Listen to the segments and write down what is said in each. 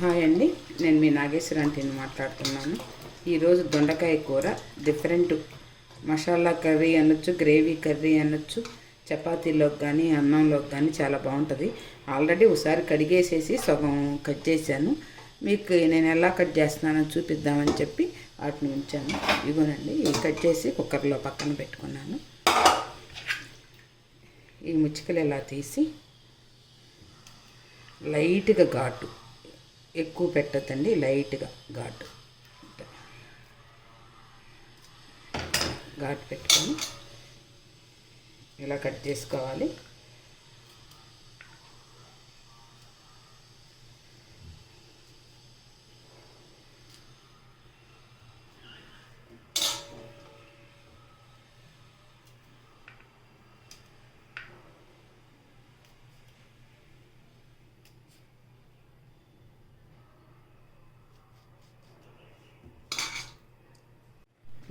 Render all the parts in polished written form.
Hi అండి, నేను మీ నాగేశ్వరి ఆంటీని మాట్లాడుతున్నాను. ఈరోజు దొండకాయ కూర డిఫరెంట్ మసాలా కర్రీ అనొచ్చు, గ్రేవీ కర్రీ అనొచ్చు, చపాతీలోకి కానీ అన్నంలోకి కానీ చాలా బాగుంటుంది. ఆల్రెడీ ఒకసారి కడిగేసేసి సగం కట్ చేశాను. మీకు నేను ఎలా కట్ చేస్తున్నానో చూపిద్దామని చెప్పి వాటిని ఉంచాను. ఇగోనండి, ఇవి కట్ చేసి కుక్కర్లో పక్కన పెట్టుకున్నాను. ఈ ముచ్చికలు ఇలా తీసి లైట్గా ఘాటు, ఎక్కువ పెట్టద్దండి, లైట్గా ఘాటు పెట్టుకొని ఇలా కట్ చేసుకోవాలి.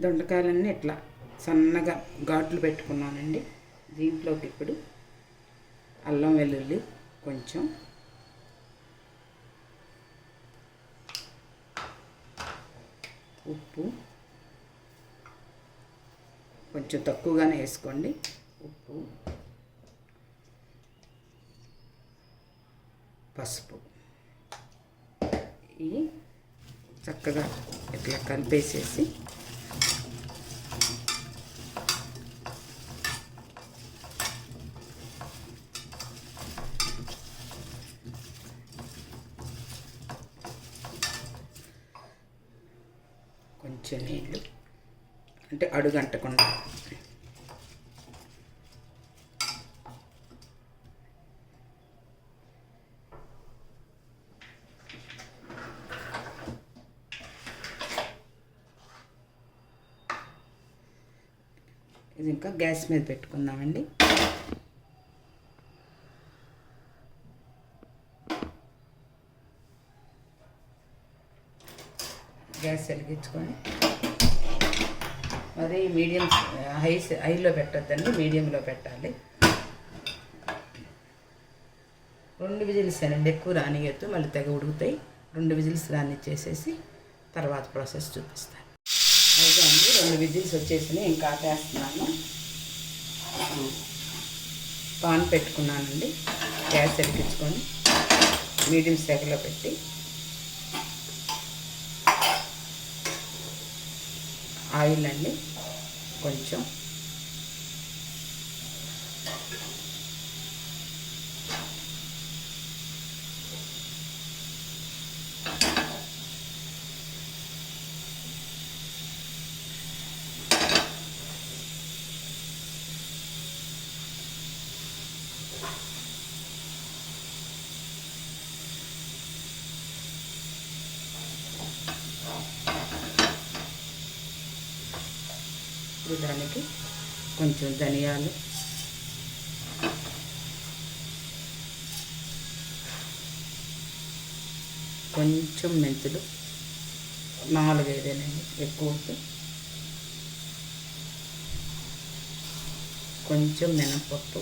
దొండకాయలన్నీ ఇట్లా సన్నగా ఘాట్లు పెట్టుకున్నానండి. దీంట్లోకి ఇప్పుడు అల్లం వెల్లుల్లి కొంచెం, ఉప్పు కొంచెం తక్కువగానే వేసుకోండి, ఉప్పు, పసుపు, ఇవి చక్కగా ఇట్లా కలిపేసేసి కొంచెం నీళ్ళు, అంటే అడుగంటకుండా ఇది ఇంకా గ్యాస్ మీద పెట్టుకుందామండి. గ్యాస్ వెలిగించుకొని మరి మీడియం హైలో పెట్టద్దండి, మీడియంలో పెట్టాలి. 2 విజిల్స్ అనండి, ఎక్కువ రానియద్దు, మళ్ళీ తెగ ఉడుకుతాయి. 2 విజిల్స్ రానిచ్చేసేసి తర్వాత ప్రాసెస్ చూపిస్తాను. అయితే అండి 2 విజిల్స్ వచ్చేసినాయి, ఇంకా ఆపేస్తున్నాను. పాన్ పెట్టుకున్నానండి, గ్యాస్ వెలిగించుకొని మీడియం స్టవ్లో పెట్టి ఆయిల్ అండి కొంచెం, దానికి కొంచెం ధనియాలు, కొంచెం మెంతులు, 4-5 ఎక్కువ, కొంచెం మినపప్పు,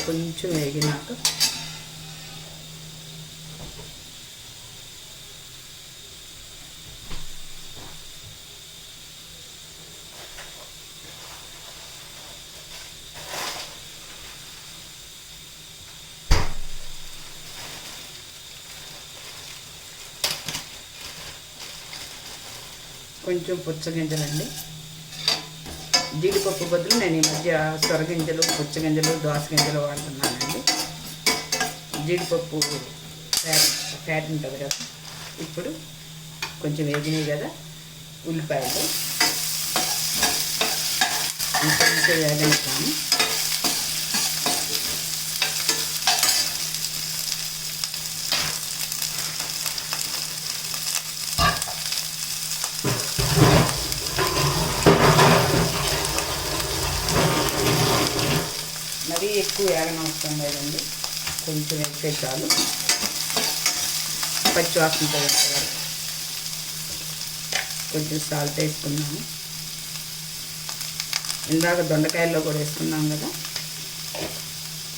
కొంచెం వేగినాక కొంచెం పుచ్చగింజలండి. జీడిపప్పు బదులు నేను ఈ మధ్య సొరగింజలు, పుచ్చగింజలు, దోసగింజలు వాడుతున్నానండి. జీడిపప్పు ఫ్యాట్ ఉంటుంది కదా. ఇప్పుడు కొంచెం వేగినాయి కదా ఉల్లిపాయలు, కొంచెం వేగనిస్తాను. మరీ ఎక్కువ వేగనవసరం లేదండి, కొంచెం వేస్తే చాలు. పచ్చి వాసన పోయేంతవరకు కొంచెం సాల్ట్ వేసుకున్నాము. ఇందాక దొండకాయల్లో కూడా వేసుకున్నాం కదా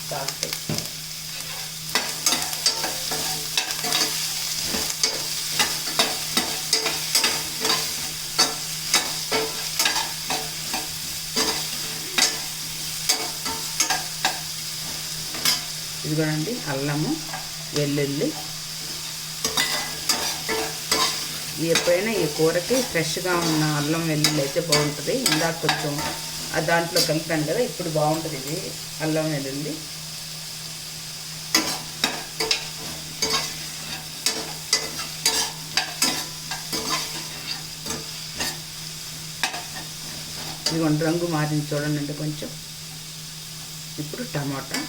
సాల్ట్. ఇదిగోనండి అల్లము, వెల్లుల్లి. ఎప్పుడైనా ఈ కూరకి ఫ్రెష్గా ఉన్న అల్లం వెల్లుల్లి అయితే బాగుంటుంది. ఇందాక కొంచెం దాంట్లో కలిపాను కదా, ఇప్పుడు బాగుంటుంది ఇది అల్లం వెల్లుల్లి. ఇదిగోండి రంగు మారింది చూడండి అంటే కొంచెం. ఇప్పుడు టమాటా,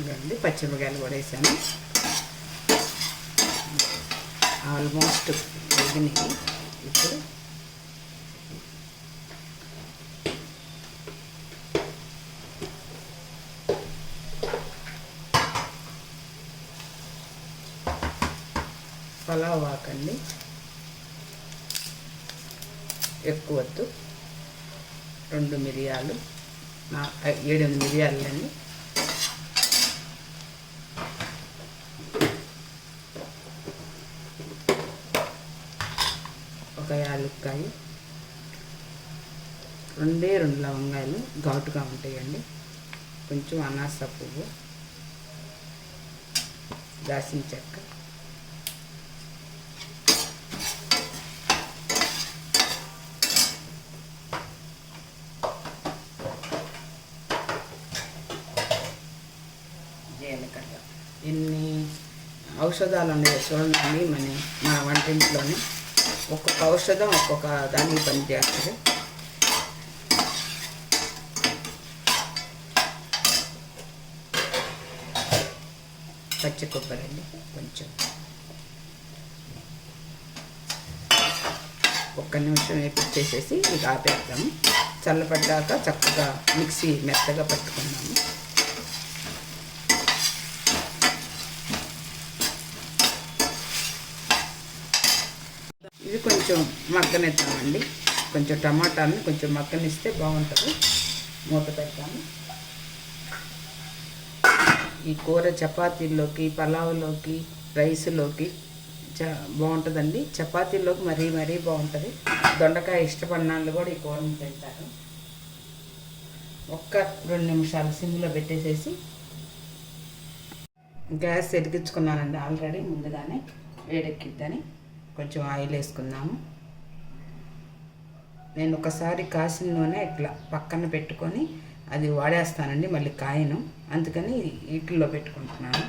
ఇదండి పచ్చిమిరకాయలు కూడా వేసాను. ఆల్మోస్ట్ వేగినాయి. ఇప్పుడు పలావ్ ఆకండి, ఎక్కువ వద్దు. 2 మిరియాలు, 7 మిరియాలండి. ఒక యాలక్కాయ, 2 లవంగాయలు ఘాటుగా ఉంటాయండి. కొంచెం అనాస పువ్వు, దాల్చిన చెక్క, జీలకర్ర. ఎన్ని ఔషధాలు ఉన్నాయి చూడండి మన వంటింట్లోనే. ఒక్కొక్క ఔషధం ఒక్కొక్క దానికి పనిచేస్తుంది. పచ్చి కొబ్బరి అండి కొంచెం. 1 నిమిషం వేపించేసేసి ఇక ఆపేద్దాము. చల్లపడ్డాక చక్కగా మిక్సీ మెత్తగా పట్టుకున్నాము. ఇది కొంచెం మగ్గనిద్దామండి. కొంచెం టమాటాని కొంచెం మగ్గనిస్తే బాగుంటుంది. మూత పెడతాము. ఈ కూర చపాతీల్లోకి, పలావులోకి, రైస్లోకి బాగుంటుందండి. చపాతీల్లోకి మరీ బాగుంటుంది. దొండకాయ ఇష్టపడిన వాళ్ళు కూడా ఈ కూరని తింటారు. 1-2 నిమిషాలు సిమ్లో పెట్టేసేసి గ్యాస్ ఎరిగించుకున్నానండి ఆల్రెడీ ముందుగానే, వేడెక్కిద్దని. కొంచెం ఆయిల్ వేసుకుందాము. నేను ఒకసారి కాసిన నూనె ఇట్లా పక్కన పెట్టుకొని అది వాడేస్తానండి, మళ్ళీ కాయను. అందుకని వీటిల్లో పెట్టుకుంటున్నాను.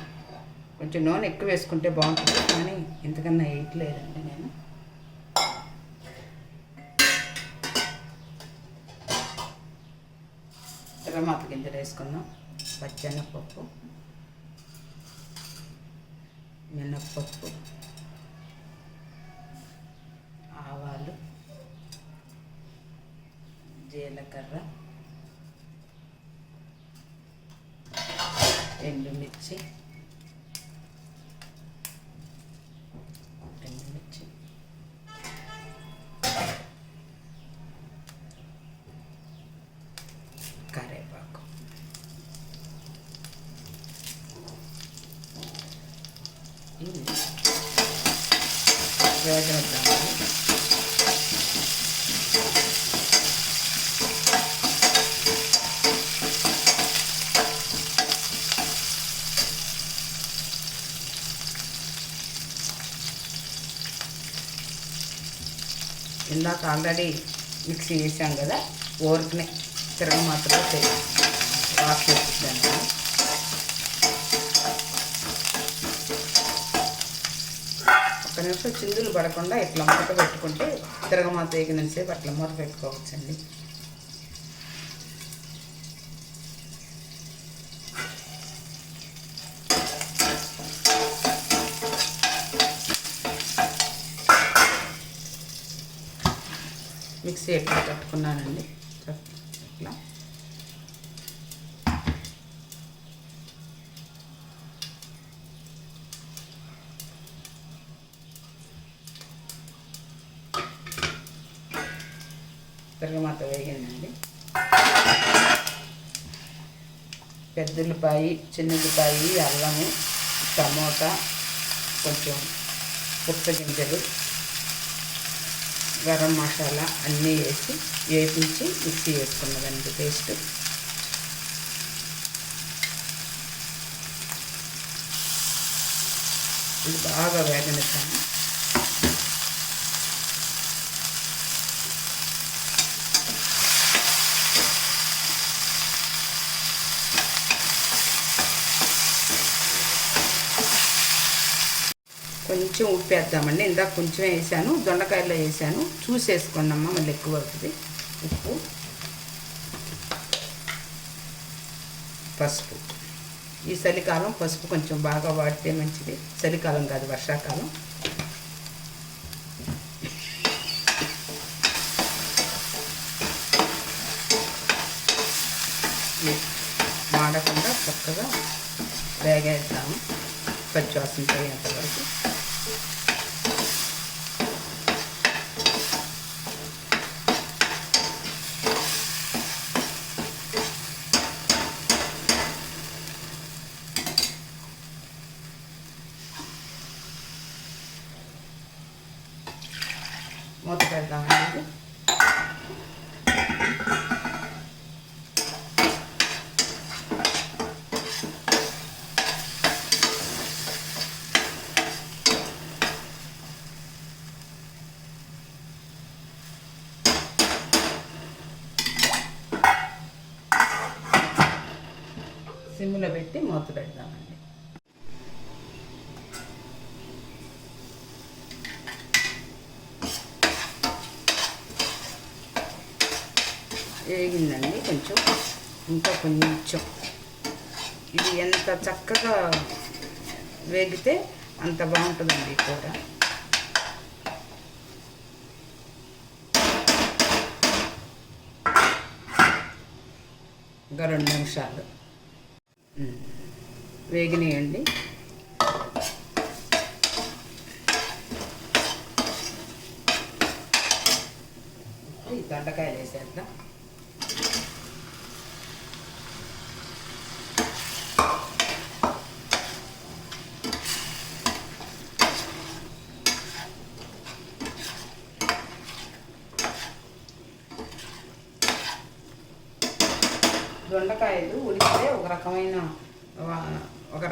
కొంచెం నూనె ఎక్కువ వేసుకుంటే బాగుంటుంది, కానీ ఇంతకన్నా వేయట్లేదండి నేను. ఎర్రమాత గింజలు వేసుకుందాం. పచ్చెనగపప్పు, మినప్పప్పు, ఆవాలు, జీలకర్ర, ఎండుమిర్చి, కరివేపాకు. ఇది వేగనిద్దాము. ఇందాక ఆల్రెడీ మిక్సీ వేసాం కదా, ఊరికనే తిరగమాతలో వాష్ చేద్దాం. ఒక్క నిమిషం చిందులు పడకుండా ఇట్లా మూత పెట్టుకుంటే తిరగమాత వేగినంతసేపు అట్లా మూత పెట్టుకోవచ్చండి. మిక్సీ ఎట్లా కట్టుకున్నానండి. ఇట్లా తిరగమాత వేగిందండి. పెద్దుల్లిపాయ, చిన్నుల్లిపాయ, అల్లము, టమోటా, కొంచెం పుట్టగింజలు, గరం మసాలా అన్నీ వేపించి మిక్సీ వేసుకున్నదండి పేస్ట్. ఇది బాగా వేగనిస్తాను. కొంచెం ఉప్పు వేద్దామండి. ఇందాక కొంచెం వేసాను, దొండకాయల్లో వేసాను. చూసి వేసుకోండమ్మా, మళ్ళీ ఎక్కువ అవుతుంది. ఉప్పు, పసుపు. ఈ చలికాలం పసుపు కొంచెం బాగా వాడితే మంచిది. చలికాలం కాదు, వర్షాకాలం. మాడకుండా చక్కగా వేగేద్దాము, పచ్చివాసన పోయేంత వరకు. మూత పెడదామండి. సిమ్లో పెట్టి మూత పెడదామండి. వేగిందండి కొంచెం, ఇంకా కొంచెం. ఇది ఎంత చక్కగా వేగితే అంత బాగుంటుందండి కూర. ఇంకా 2 నిమిషాలు వేగినాయండి. ఈ దొండకాయలు వేసేద్దాం. దొండకాయలు ఉడికితే ఒక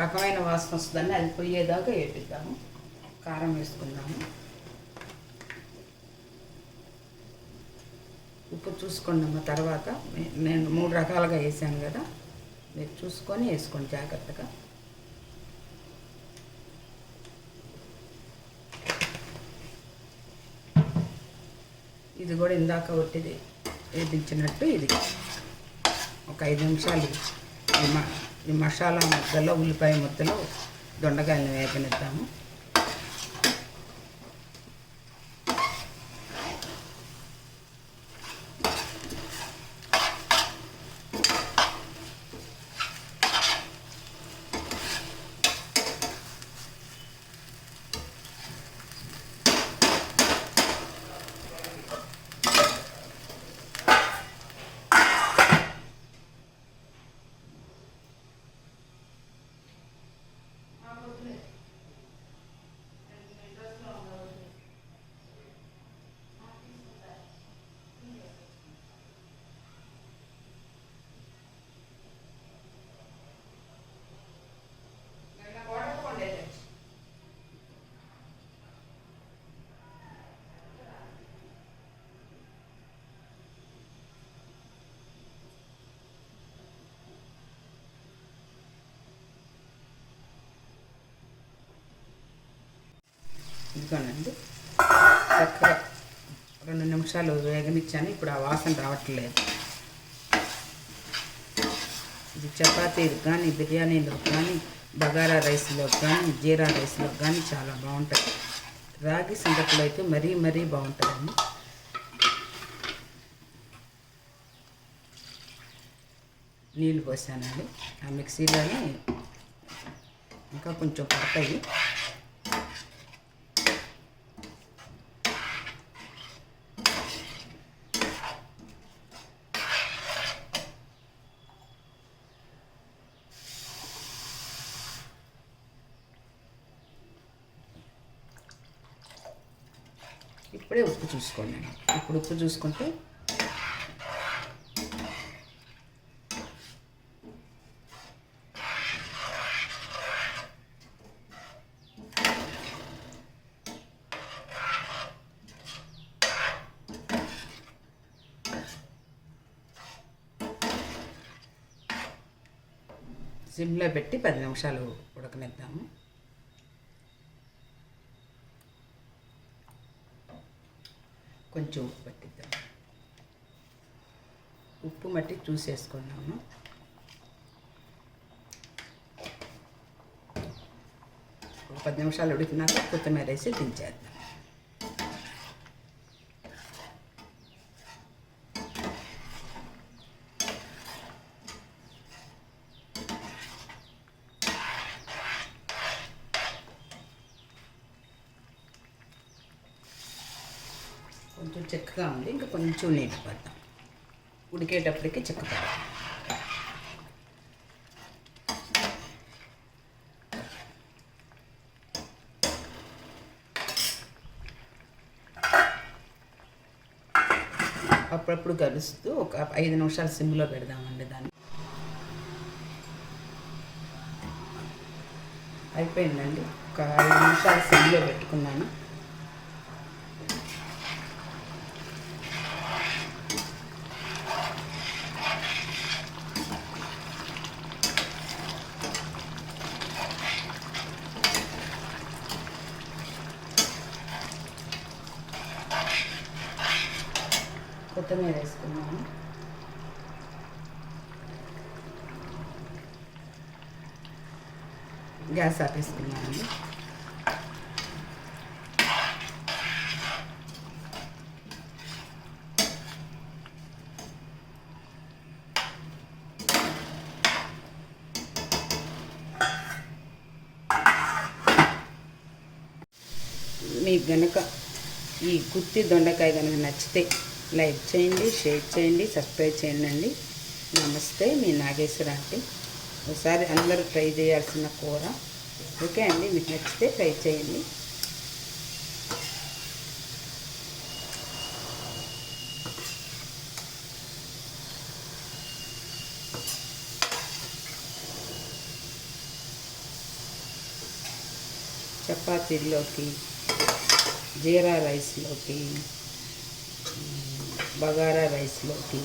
రకమైన వాసన వస్తుందని అది పోయేదాకా వేపిద్దాము. కారం వేసుకుందాము. ఉప్పు చూసుకోండి అమ్మ. తర్వాత నేను 3 రకాలుగా వేసాను కదా, మీరు చూసుకొని వేసుకోండి జాగ్రత్తగా. ఇది కూడా ఇందాక ఒట్టిది వేపించినట్టు ఇది ఒక 5 నిమిషాలు ఈ మసాలా ముద్దలో, ఉల్లిపాయ ముద్దలో దొండకాయలను వేగనిద్దాము. ఇదిగోనండి, చక్కగా 2 నిమిషాలు వేగనిచ్చాను. ఇప్పుడు ఆ వాసన రావట్లేదు. ఇది చపాతీలకు కానీ, బిర్యానీలకు కానీ, బగారా రైస్లోకి కానీ, జీరా రైస్లోకి కానీ చాలా బాగుంటుంది. రాగి సంగట్లో అయితే మరీ బాగుంటుందండి. నీళ్ళు పోసానండి. ఆ మిక్సీలోనే ఇంకా కొంచెం పడతాయి. ఇప్పుడే ఉప్పు చూసుకోండి. ఇప్పుడు ఉప్పు చూసుకుంటే సిమ్లో పెట్టి 10 నిమిషాలు ఉడకనిద్దాము. కొంచెం ఉప్పు పట్టిద్దాం. ఉప్పు మట్టి చూసేసుకున్నాము. ఒక 10 నిమిషాలు ఉడికినాక కొత్తిమీర వేసి దించేద్దాం. కొంచెం చిక్కగా ఉంది, ఇంకా కొంచెం నీళ్ళు పడతాం. ఉడికేటప్పటికి చిక్కపడతాం. అప్పుడప్పుడు కలుస్తూ ఒక 5 నిమిషాలు సిమ్లో పెడదామండి. దాన్ని అయిపోయిందండి. ఒక 5 నిమిషాలు సిమ్లో పెట్టుకున్నాను. కొత్తిమీర వేసుకున్నాను. గ్యాస్ ఆపేసుకున్నానండి. మీకు గనక ఈ గుత్తి దొండకాయ కనుక నచ్చితే లైక్ చేయండి, షేర్ చేయండి, సబ్స్క్రైబ్ చేయండి. నమస్తే, మీ నాగేశ్వర ఆంటీ. ఒకసారి అందరూ ట్రై చేయాల్సిన కూర. ఓకే అండి, మీకు నచ్చితే ట్రై చేయండి. చపాతీల్లోకి, జీరా రైస్లోకి, బగారా రైస్లోకి,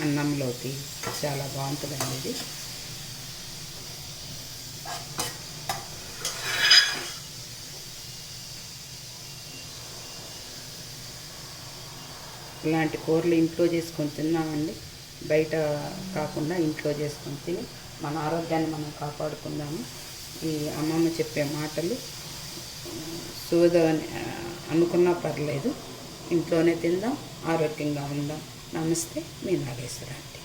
అన్నంలోకి చాలా బాగుంటుందండి ఇది. ఇలాంటి కూరలు ఇంట్లో చేసుకొని తిన్నామండి. బయట కాకుండా ఇంట్లో చేసుకొని తిని మన ఆరోగ్యాన్ని మనం కాపాడుకుందాము. ఈ అమ్మమ్మ చెప్పే మాటలు సోద అనుకున్నా పర్లేదు, ఇంట్లోనే తిందాం, ఆరోగ్యంగా ఉందాం. నమస్తే, మీ నాగేశ్వర ఆంటీ.